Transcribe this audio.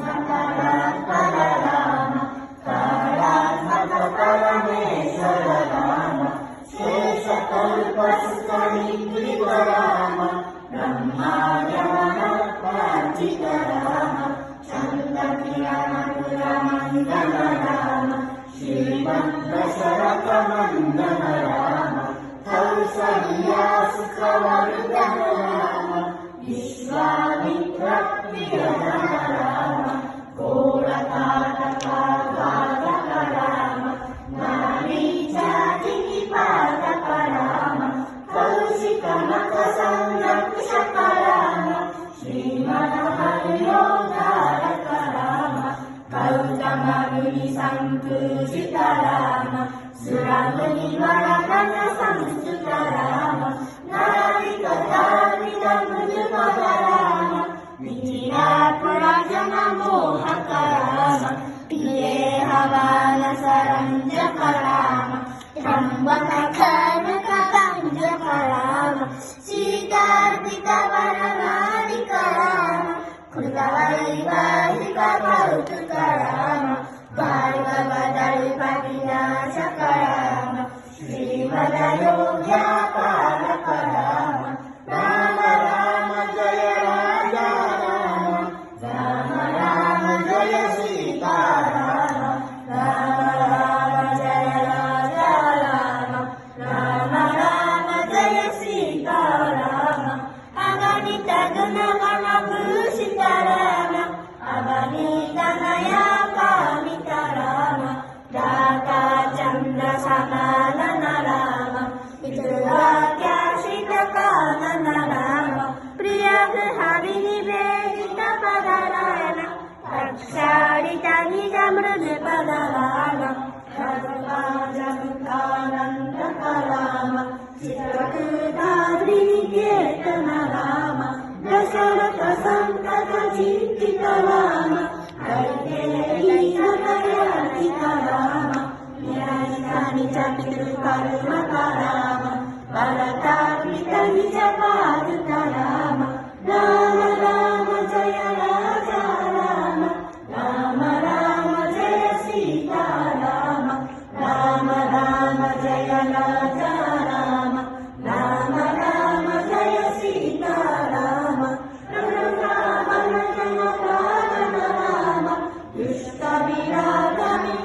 परात्पर राम कालात्मक परमेश्वर राम शेषकल्पसुतनिद्रित राम ब्रह्मार्यमनोपार्जित राम चन्द्रकिरणपुरमण्डल राम श्रीमद्दशरथनन्दन राम कौसल्यासुतवर्धन राम विश्वामित्रप्रिय राम घोरताटकाघातक राम नारीजातिनिपातक राम कौशिकनखसंरक्षक राम श्रीमनोहर्योद्धारक राम गौतममुनिसम्पूजित राम सुरमुनिवरगण संस्तुत राम नारिकतार्पितमृदुपद राम मिथिलापुरजनमोहक राम प्रियेहवानसरञ्जक राम त्र्यम्बकखड्गभञ्जक राम सीतार्पितवरमालिक राम कृतवैवाहिक कौतुक राम भार्गवदल्पविनाशक राम श्रीमदयोग्यपालक राम राम राम जय राजा राम राम राम जय सीता राम राम राम जय राजा राम राम राम जय सीता राम अगणित गुणगण भूषित राम अगणित नया कामित राम दाता चन्द्र समानन राम पितृवाक्याश्रित कानन राम प्रिय गृहविनिवेदित पद राम प्रक्षालित निज मृद पद राम सर्वाजमुखानन्दक राम चित्रकूटाद्रिनिकेतन राम दशरथ सन्तत चिन्तित राम कैकेयीसमयार्चित राम न्यायिकानि च पितृकर्मक राम भरतार्पित निज पादुक राम राम राम जय राजा राम राम राम जय सीता राम राम राम जय राजा